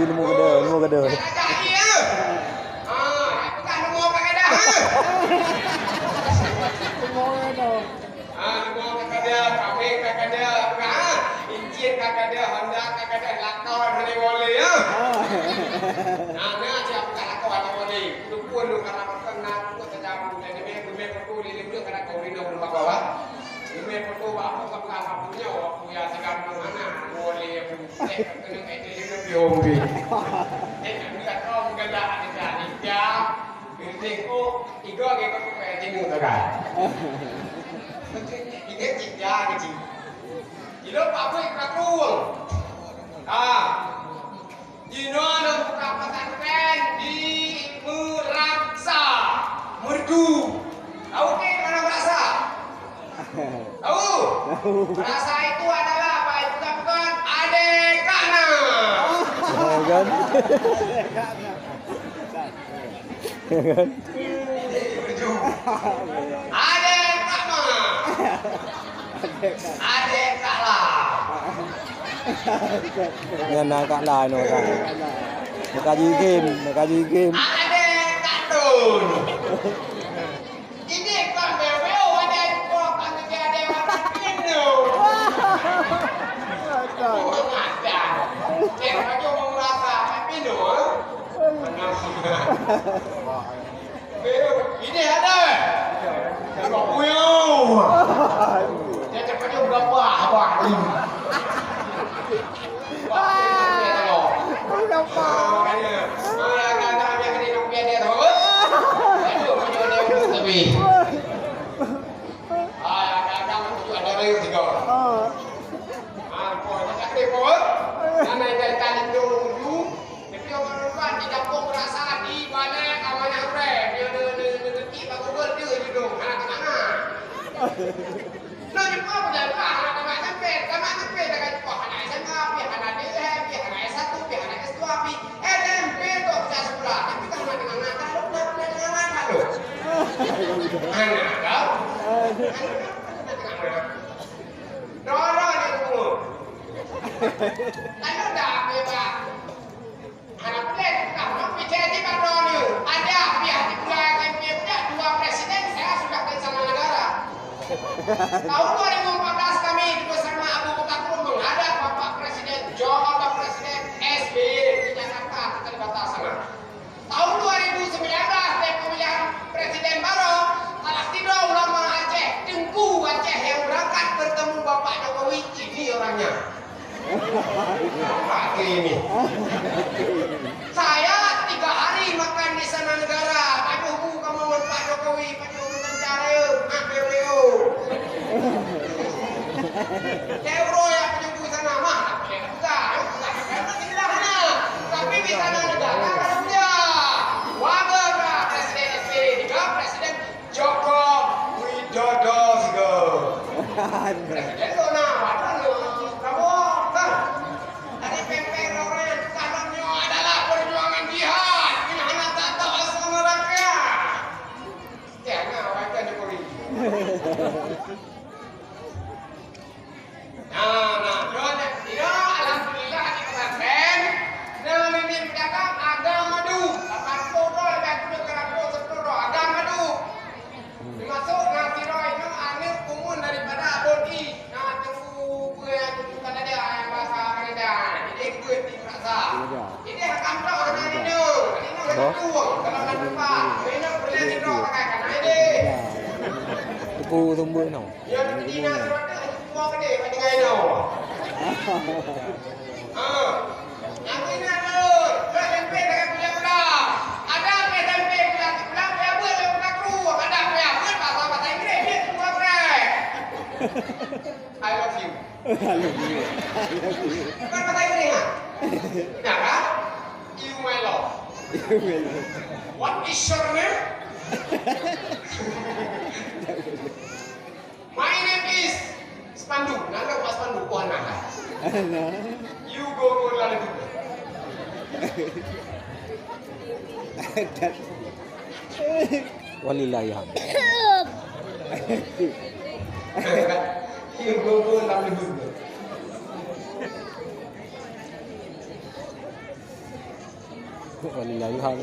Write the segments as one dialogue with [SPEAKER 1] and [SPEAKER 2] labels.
[SPEAKER 1] nemu kada.
[SPEAKER 2] Bukan nemu kada. Nemu kada, kafe kada, Injin kada, Honda kada, lakon hari boleh ya. Nah, siapa kalau kau ada boleh. Lupuan lu karena kena lu terjamah jadi me foto ini dia karena kau ini belum bawa. Me foto apa apa punya waktu ya segam mana boleh kena kayak ini biombi. Enggak kau enggak ada jadi dia. Tengok igo kayak jenuh tu kan. Ini dia kecil. Ilo apa ikut rule. Jino ada buka pesantren di Meraksa, Merdu. Tahu ke mana Meraksa? Tahu? Meraksa itu adalah apa? Itu bukan Adekana.
[SPEAKER 1] Kan?
[SPEAKER 2] Adekana. Adekala.
[SPEAKER 1] Nghe na cạn đài rồi cả. Cả gì game.
[SPEAKER 2] Adek Katun. Ini kan bebel ada bukan ada orang Indo. Ada. Yang aja mau merasa Indo. Ini ada. Kalau puyo. Dia cepatnya berapa? Tahun 2014 kami bersama Abu Bakar menghadap Bapak Presiden Bapak Presiden SBY di Jakarta kita di sana. Tahun 2019 dari pemilihan Presiden baru salah tiga ulama Aceh, Tengku Aceh yang berangkat bertemu Bapak Jokowi ini orangnya. Bapak ini. Saya 3 hari makan di sana negara. Pak Jokowi kamu Pak Jokowi, Pak Jokowi mencari beliau. Euro yang penyembuh sana mah tapi di sana negara kan punya warga Presiden SBY juga Presiden Joko Widodo juga Presiden Dona kamu kan dari pempeng orang tanamnya adalah perjuangan jihad ini hanya tata asal rakyat jangan wajah Jokowi. Alhamdulillah di pesantren memimpin pedagang agama madu. Akan foto dan sepuluh agama madu. Dimasuk nanti roy itu anir kumun daripada bodi. Nah tunggu yang tunjukkan ada yang bahasa Kanada. Jadi ikut di Meraksa. Ini hakam tak orang ini. Ini orang tua kalau nak lupa. Ini boleh tidur pakai kan ini.
[SPEAKER 1] Tunggu nào.
[SPEAKER 2] Yang Medina surat tua ke dia pada gaino. Yang ini ada PMP dengan pulang. Ada PMP pulang dia buat yang pulang kru. Ada punya buat bahasa Inggris dia semua keren. I love you. Bukan bahasa Inggris kan? Ya kan? You my love. What is your name? My name is Spandu. Nanda Pak Spandu. Wah nanda. You go lalu.
[SPEAKER 1] Walillah.
[SPEAKER 2] You go lalu.
[SPEAKER 1] Nyai hang.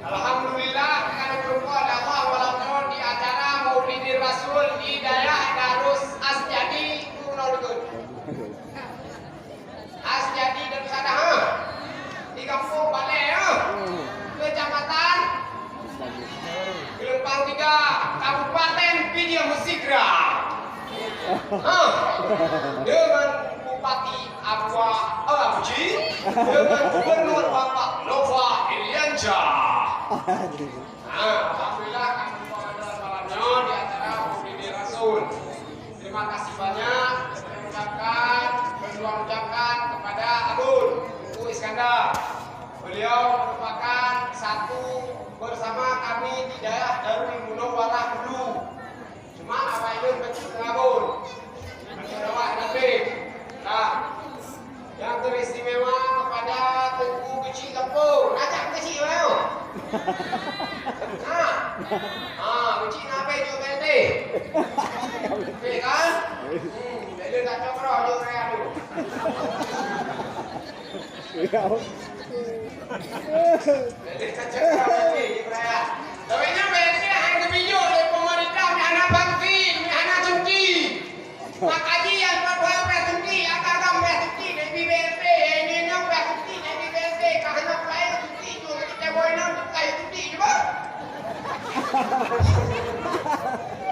[SPEAKER 2] Alhamdulillah karena berbuat Allah walaupun di acara Maulidir Rasul di daerah Darus Asjadi Kunolgun. Asjadi dan sana di kampung Balai Kecamatan Gelempang 3 Kabupaten Pidie Musigra. Dengan Bupati Abuji dengan Gubernur Bapak Nova Iriansyah. Alhamdulillah kami pada malamnya di acara Maulidir Rasul. Terima kasih banyak mengucapkan kepada Abul Tengku Iskandar. Beliau merupakan satu bersama kami di daerah Darul Munawwarah dulu. Cuma apa itu kecil ngabul. Menawar nabi. Nah, yang teristimewa kepada Tengku Kecil Kampung. Ngajak kecil ayo. Kecil nabi juga berarti. Oke kan? Jadi tak coba juga saya dulu. Jadi tak coba lagi saya. Tapi ini berarti hanya video dari pemerintah ni anak bakti, ni anak cuci. Makanya yang berbuat bercuci, akan bercuci dari BBMP, ini yang bercuci dari BBMP. Kerana pelayan cuci itu kita boleh nak pelayan cuci juga.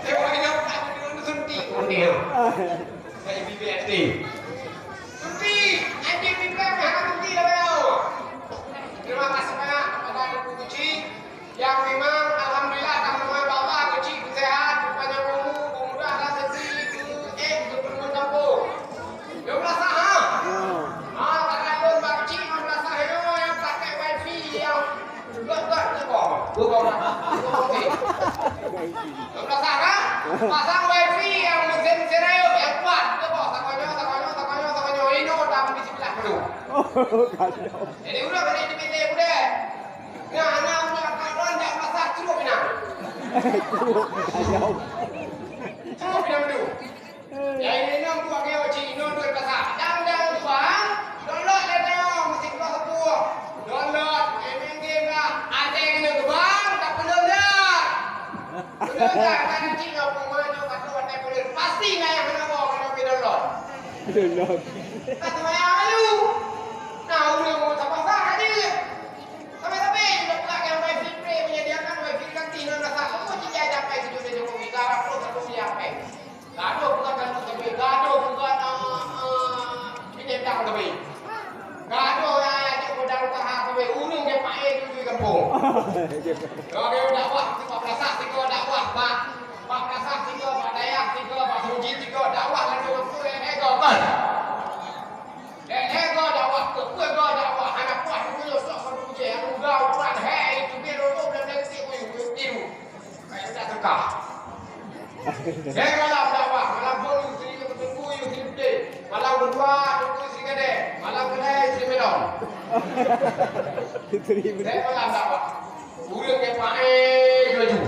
[SPEAKER 2] Saya boleh nak pelayan cuci dia. Dari BBMP. Cuci, ada BBMP akan cuci dah. Terima kasih banyak kepada Ibu Kuci yang memang alhamdulillah kamu bawa Kuci sehat, banyak pemuda dan sedih bertemu kampung. Dia merasa karena pun Mbak Kuci merasa yang pakai wifi yang buat dia merasa pasang wifi yang mesin ayo yang kuat dia bawa sakonyo ini udah di sebelah dulu. Jadi udah kena DPT udah. Nah, anak udah kawan dah masak cukup pinang. Cukup pinang dulu. Ya ini nang buat dia Cino dua pasal. Jangan tuan. Download dia tengok musik kelas 10. Download game lah. Ada yang kena gebang tak belum dah. Belum dah kan Cino pemain kat luar tak boleh. Pasti nak yang kena bawa kena download. Download. Tak bayar lu. Nah, udah mau pasang aja dia. Tapi sudah pula yang wifi free menyediakan wifi kantin dan rasa apa sih dia dapat itu dari Jokowi garap terus satu siapa. Gaduh bukan tapi gaduh bukan ini dah tapi. Gaduh ya dia udah usaha tapi urung dia pakai dulu di kampung. Kalau dia udah buat 15 tiga dakwah Pak. 14 tiga Pak Dayak tiga Pak Suji tiga dakwah lalu kampung ego kan. Ego dakwah ke dakwah anak kuat dulu sok kerja yang ugau kuat hei itu biru dan nanti tiru kayak udah tekah. Ego dakwah malam bolu sini ketemu sini malam berdua tunggu sini gede malam gede sini melon. Ego dakwah urang ke pae juju.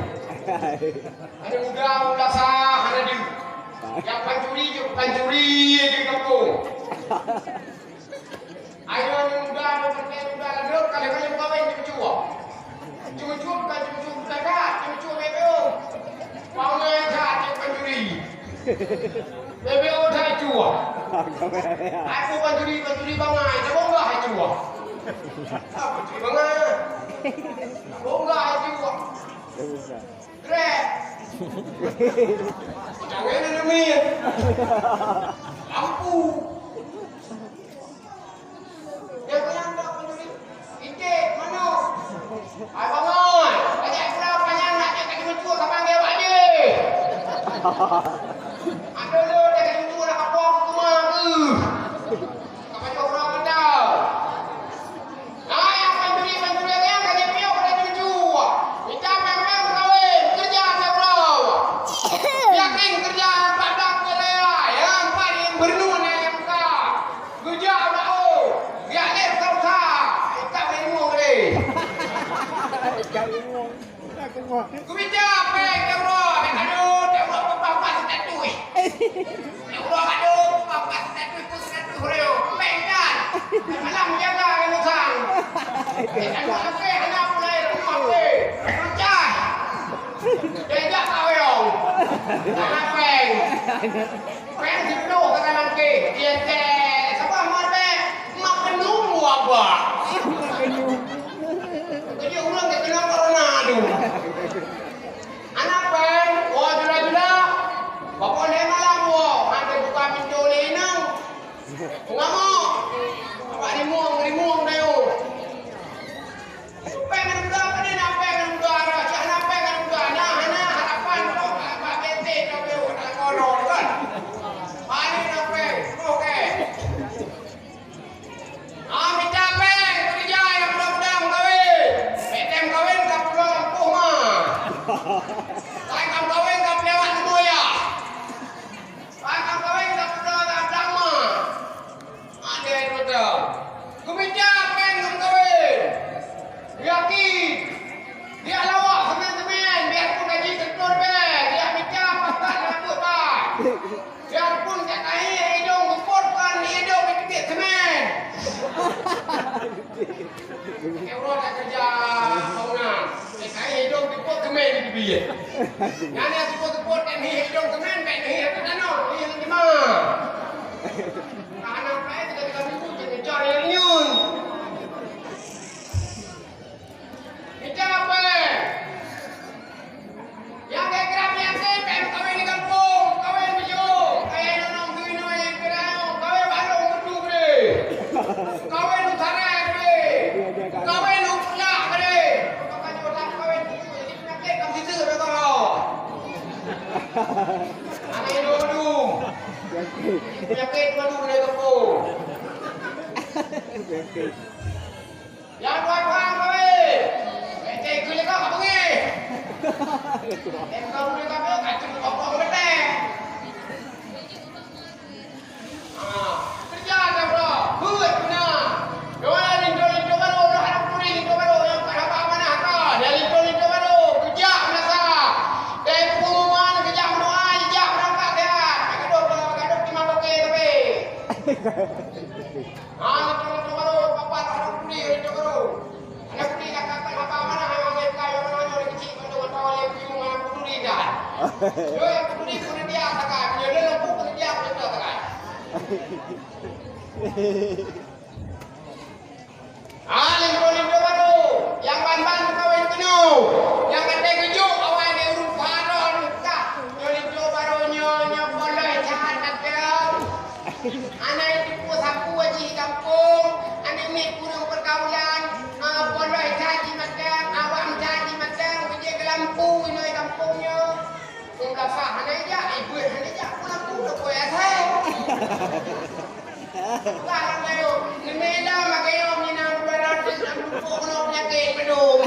[SPEAKER 2] Ada ugau dasar ada di yang pancuri di kampung. Ayo muda laduk kali-kali pawai cuma-cuma. Cuma-cuma bukan cuma-cuma dekat, cuma-cuma BBO. Pawai dah cek pencuri. BBO dah cua. Aku pencuri bangai, dah bongga hai cua. Pencuri bangai. Bongga hai cua. Grab. Jangan enemy. Lampu. Dia yang tak pencuri. Intik mana? Hai bangun. Banyak pula banyak nak cakap cuma-cuma kapan dia buat dia. Ada lu dia cuma-cuma nak kapal ke rumah ke. Kapan dia orang mandau. Nah yang pencuri yang kaya piok pada cuma-cuma. Minta memang kahwin. Kerja saya bro. Yakin kerja padak kerja. Yang paling bernun yang muka. Kerja nak biar dia besar-besar. Tak boleh ngomong dia. Aku minta apa dia bro. Aduh, dia bro bapak tak duit. Dia bro aduh. bapak satu reo, pengkan. Malam jaga kan usang. Anak apa? Anak mulai rumah apa? Macam. Jaga kau yang. Anak peng. Peng situ kata lagi. Dia teh. Siapa mana? Makan nunggu apa? Jadi ulang ke kena corona tu. Anak peng. Wah jula-jula. Bapak dia malam wah. Ada buka pintu lenang. Ngamuk. Bapak rimuang dah. Pengen udah apa ni nak pengen udah ada. Cakap pengen udah. Nah harapan tu. Pak BT tu nak konon kan. Pani nak peng. Okey. Minta peng. Kerja yang mudah-mudahan kahwin. PTM kahwin tak perlu lampuh mah. Saya kamu kahwin tak lewat semua ya. Saya kamu kahwin tak perlu tak mah. Ada itu betul. Kemeja peng kamu kahwin. Yakin. Dia lawak semen-semen. Biarpun gaji ketul peng. Dia meja pakat rambut pak. Biarpun tak kahir hidung kepotkan hidung di titik semen. Orang tak kerja bangunan. Kahir hidung kepot semen di bibir. Yang ni kepot-kepot kan hidung semen. Kan hidung ke sana. Hidung di mana? Anak saya kita minggu jadi cari yang nyun. Kita apa? Yang kayak kerap yang pem kawin di kampung, kawin bijung, kayak nonong tuin yang kerana, kawin Bandung betul bre, kawin utara bre, kawin utara bre, kawin utara kawin itu jadi penyakit kamu situ betul. Anak itu penyakit baru bre kampung. Yang dua kawin, cek kulit kau apa ni? Kau kulit kau kacung apa betul? Kerja ada bro, good guna. Doa linto baru, dah ada puri linto baru yang kat apa mana kau? Dia linto baru, kerja menasa. Dari pengumuman kerja mendoa, kerja berangkat dia. Gaduh di mana okey tapi. Linto baru, papa ada puri linto baru. Anak puri kat apa mana yang mereka yang mana orang kecil kalau tahu dia piung mana puri dah. Yo yang puri dia takkan, dia lempu dia betul takkan. Linto baru. Yang ban-ban kawin penuh. Yang kata kejuk awal dia urut baron tak. Linto baru nyo boleh jahat datang. Anak itu pun sapu haji kampung. Anak ni kurang pergaulan. Boleh jaji macam awam jaji macam kerja ke lampu ini kampungnya. Belakang anak dia ibu anak dia pun lampu dah kau asal. Sekarang lalu, nemela makai om ni nak 260 kena penyakit pedung.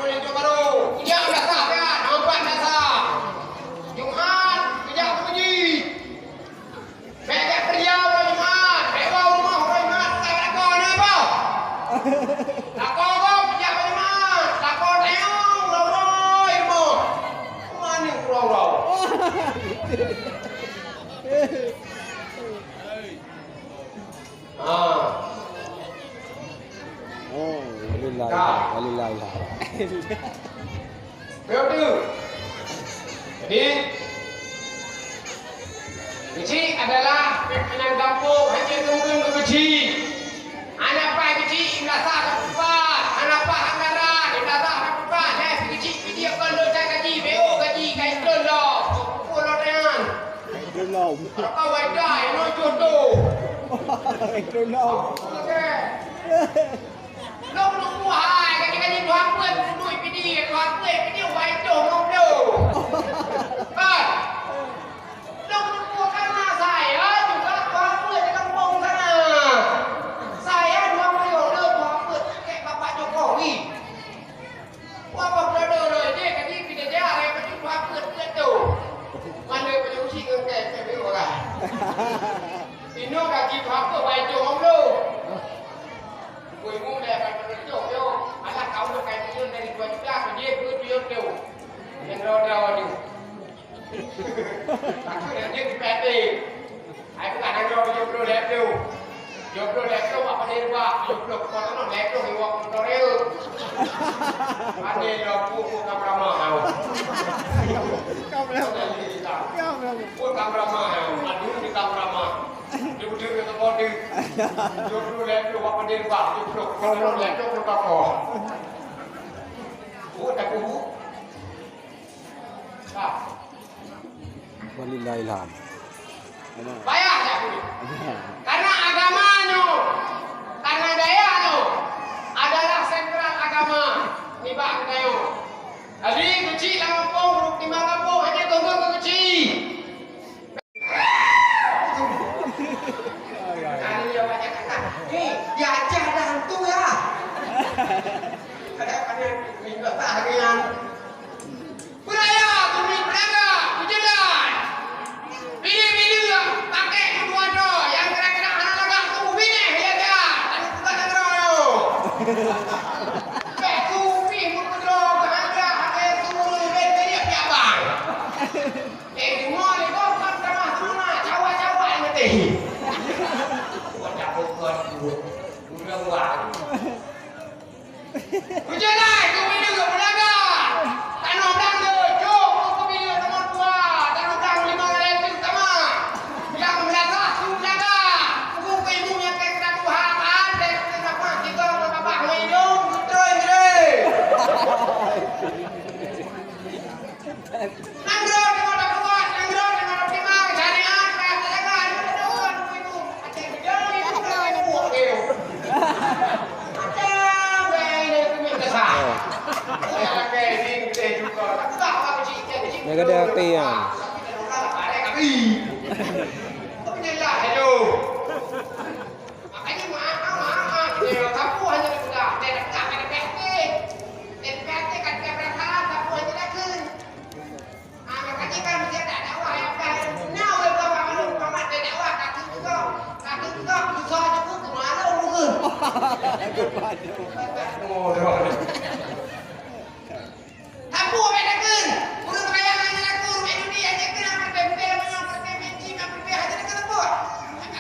[SPEAKER 2] Linto baru. Kerja dah sah kan? Nampak dah sah. Jumaat, kerja puji. Baik kerja Jumaat. Baik rumah Jumaat. Tak ada kau ni apa? Tak kau kerja Jumaat. Tak kau tengok. Rau-rau ilmu. Mana rau-rau?
[SPEAKER 1] Walillah.
[SPEAKER 2] Betul. Jadi kecil adalah pimpinan kampung hanya tunggu ke kecil. Anak pak kecil merasa keempat. Anak pak anggaran merasa keempat. Dah kecil dia kalau cak gaji BO gaji kaitan dah. Pulau Rean.
[SPEAKER 1] Belum.
[SPEAKER 2] Kalau kau wadah yang nak jodoh.
[SPEAKER 1] Belum.
[SPEAKER 2] Okey. Long long buai gaji dua pun duit pidi dua pidi wadah long do. Kan? Long long karena saya juga dua pun di kampung sana. Saya 20 orang dua pun kayak Bapak Jokowi. Bapak berada rồi dia gaji pidi dia ada dua pun tu. Mana punya usi ke kayak orang. Ini gaji dua pun wadah long do. Gue Aku dah dia dipeti. Aku tak nak yo lepro. Yo lepro apa ni ba? Yo kau tu nak lepro ni wak motor rel. Ane lo ku kamera mau. Pun kamera mau. Aduh di kamera mau. Dia ke tempat dia. Yo lepro apa ni ba? Yo kau tu lepro ku kau. Tak ku.
[SPEAKER 1] Walillahilham.
[SPEAKER 2] Bayar tak boleh. Karena agamanya, karena dayanya adalah sentral agama di bangkayo. Jadi kecil lampung, di Malabo hanya tunggu kecil. Kali dia banyak kata, dia ajar dah hantu ya. Kadang-kadang minta tahanan. Beraya, tumi beraya, hujan. Pilih-pilih pakai kedua do yang kira-kira anak lagak tu bini ya kan. Dan bukan negara. Beku pi mudro bahaya ada turun dari dia bang. Semua ni kau kan sama semua cawa-cawa mati. Wajah bukan udah buat. Hujanlah tu bini ke belaga. Tanam dah tu, jom tu bini teman tua. Tanam dah 5 letter sama. Yang belaga, tu belaga. Aku ibu yang kena Tuhan, dan kenapa kita bapak hidup terus terus. Nanggro dengan orang kuat, nanggro dengan orang prima, syariat, katakan, aduh ibu, aceh jadi ibu buat dia. Aceh, benda tu minta sah. Saya lagi ini kita juga, tak tahu apa sih kita.
[SPEAKER 1] Mereka ada tiang.
[SPEAKER 2] Tapi kita orang ada kami. Kau penyelah, hello. Makanya maaf, kita kapu hanya dibuka, tidak ada PT. PT kan keberatan, kapu hanya nakun. Makanya kan mesti ada dakwah yang kan. Now we go back to kamat dakwah kaki juga susah cukup kemana mungkin. Kapu beda kan. Urus bayangan aku, Indonesia aja kan apa tempel memang pertemuan apa aja kan apa.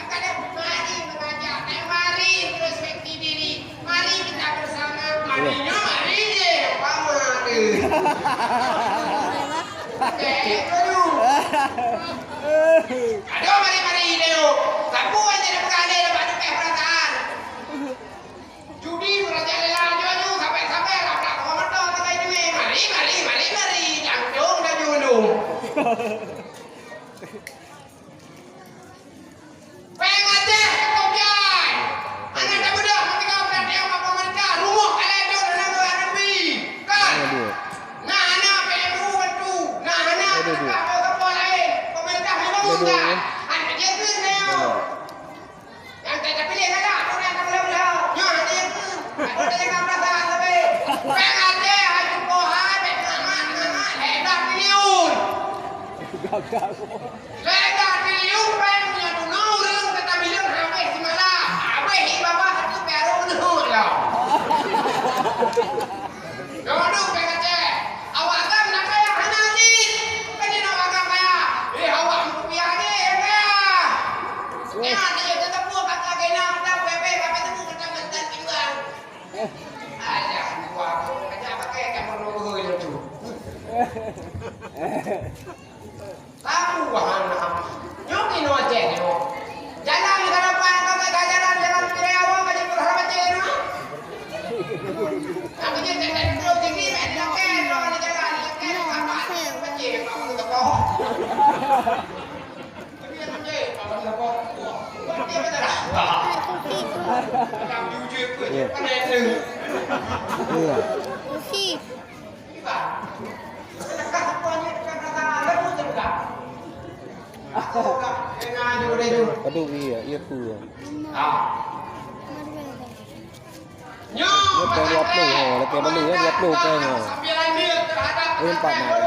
[SPEAKER 2] Kadang mari mengajak, mari introspeksi diri, mari kita bersama, marinya mari je, mari. Aduh mari deo. Kamu aja dah berada dapat dekat perasaan. Judi merajalela jauh sampai lah tak komentar pakai duit. Mari. Jantung dah julung. Pengajar kekopian. Anak dah budak nanti kau berada apa komentar. Rumah kalian tu dalam Arabi. Kan? Nah, anak PMU bantu. Nah, anak apa lain. Komentar memang bukan. Anak dia tu Neo. Yang tak pilih kan tak? Orang yang belah-belah. Yang dia tu. Aku tak jangan perasaan tapi. Pengajar haju pohon. Hebat triliun. Hebat triliun. Punya tunau ring. Kata bilion habis di malam. Habis di bawah satu peru penuh lah. Jodoh pengajar. Awak kan nak kaya hanajit. Kan dia nak makan kaya. Awak rupiah ni kaya. Ingat dia tetap buat kata kena kata bebe kata temu kata mantan timbang. Alah buat kerja pakai kamu nunggu je tu. Tahu bahan nak. Nyoki no aje no. Jalan di hadapan kau jalan kiri awak bagi berharap aje no. Aku je tak terus tinggi nak kan orang jalan apa aje kamu tu kau.
[SPEAKER 1] Iya. Aduh iya tu.
[SPEAKER 2] Nyo,
[SPEAKER 1] Dia pengen upload, lepas balik dia upload kan.
[SPEAKER 2] Sambil ambil terhadap
[SPEAKER 1] Empat nak.